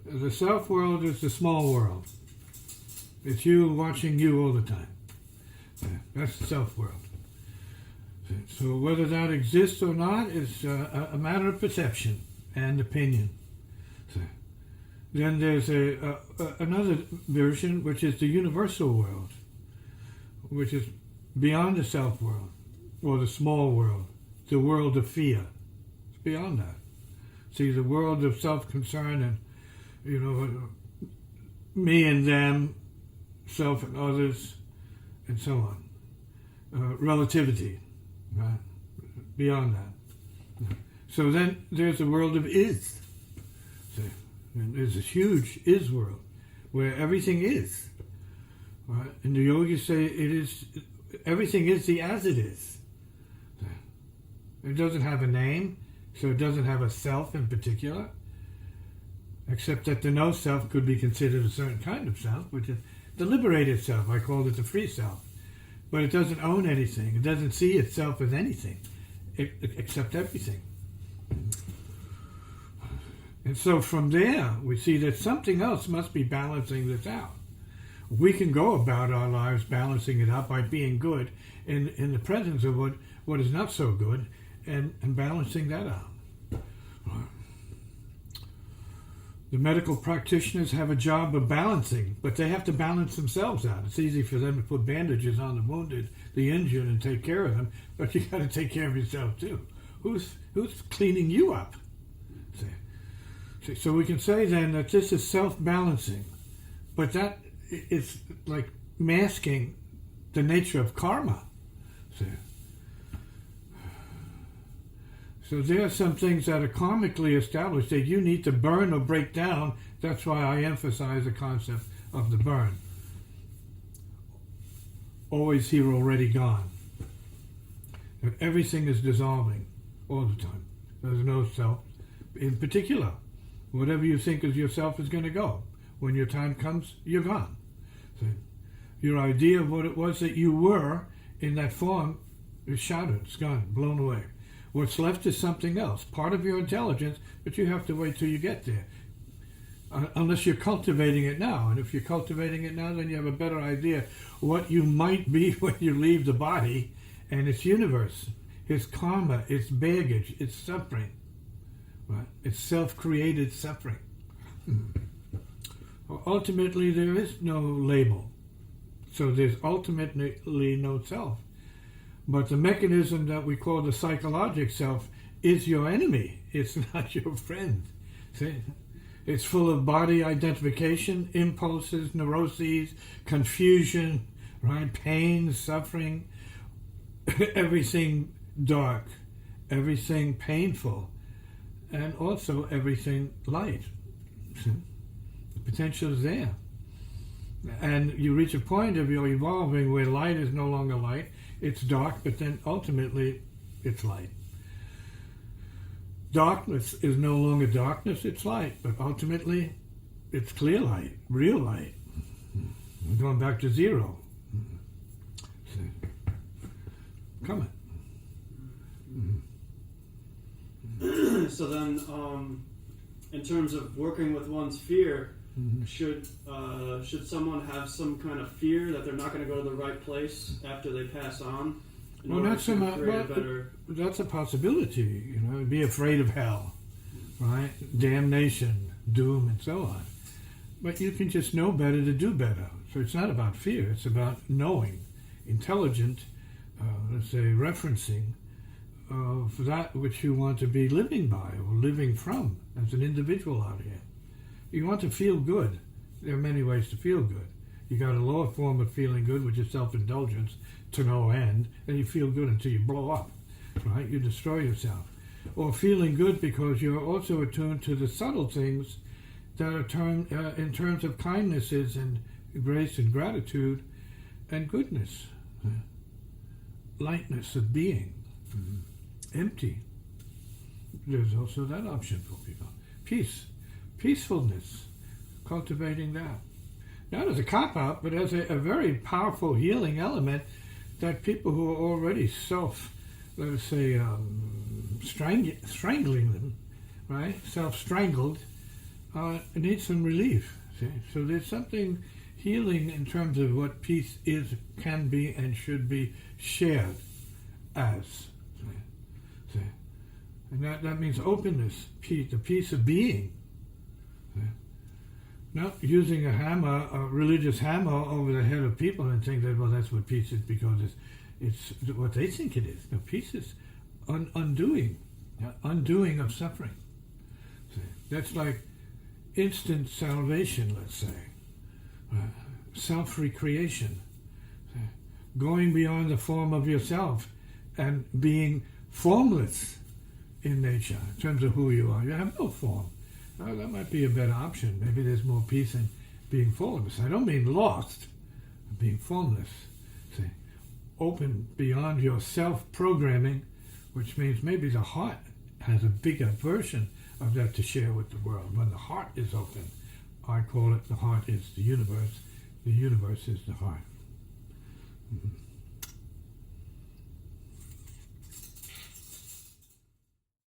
The self world is the small world. It's you watching you all the time. That's the self world. So whether that exists or not is a matter of perception and opinion. Then there's another version, which is the universal world, which is beyond the self world, or the small world, the world of fear. It's beyond that. See, the world of self-concern and, me and them, self and others, and so on. Relativity, right? Beyond that. So then there's the world of is. See, and there's a huge is world where everything is. Right? And the yogis say everything is the as it is. It doesn't have a name, so it doesn't have a self in particular, except that the no self could be considered a certain kind of self, which is the liberated self. I call it the free self. But it doesn't own anything. It doesn't see itself as anything, except everything. And so from there, we see that something else must be balancing this out. We can go about our lives balancing it out by being good in the presence of what is not so good, and balancing that out. The medical practitioners have a job of balancing, but they have to balance themselves out. It's easy for them to put bandages on the wounded, the injured, and take care of them, but you got to take care of yourself too. Who's cleaning you up? See, so we can say then that this is self-balancing, but that is like masking the nature of karma. See? So there are some things that are karmically established that you need to burn or break down. That's why I emphasize the concept of the burn. Always here, already gone. That everything is dissolving all the time. There's no self. In particular, whatever you think is yourself is going to go. When your time comes, you're gone. So your idea of what it was that you were in that form is shattered. It's gone, blown away. What's left is something else, part of your intelligence, but you have to wait till you get there. Unless you're cultivating it now. And if you're cultivating it now, then you have a better idea what you might be when you leave the body and its universe, its karma, its baggage, its suffering. Right? It's self-created suffering. Ultimately, there is no label. So there's ultimately no self. But the mechanism that we call the psychological self is your enemy. It's not your friend. See? It's full of body identification, impulses, neuroses, confusion, right? Pain, suffering, everything dark, everything painful, and also everything light. See? The potential is there. And you reach a point of your evolving where light is no longer light. It's dark, but then ultimately it's light. Darkness is no longer darkness, it's light, but ultimately it's clear light, real light. We're going back to zero. See? Coming. So then, in terms of working with one's fear, should someone have some kind of fear that they're not going to go to the right place after they pass on? Well, that's a possibility. Be afraid of hell, right? Damnation, doom, and so on. But you can just know better to do better. So it's not about fear. It's about knowing, intelligent, let's say, referencing of that which you want to be living by or living from as an individual out here. You want to feel good. There are many ways to feel good. You got a lower form of feeling good, which is self-indulgence to no end, and you feel good until you blow up, right? You destroy yourself. Or feeling good because you're also attuned to the subtle things that are in terms of kindnesses and grace and gratitude and goodness, lightness of being, empty. There's also that option for people. Peace. Peacefulness, cultivating that. Not as a cop-out, but as a very powerful healing element that people who are already let us say, strangling them, right? Self-strangled, need some relief. See? So there's something healing in terms of what peace is, can be, and should be shared as. See? And that means openness, peace, the peace of being. See? Not using a hammer, a religious hammer, over the head of people and think that, well, that's what peace is because it's what they think it is. No, peace is undoing of suffering. See? That's like instant salvation, let's say. Self-recreation. See? Going beyond the form of yourself and being formless in nature in terms of who you are. You have no form. That might be a better option. Maybe there's more peace in being formless. I don't mean lost, being formless. See, open beyond your self-programming, which means maybe the heart has a bigger version of that to share with the world. When the heart is open, I call it the heart is the universe is the heart. Mm-hmm.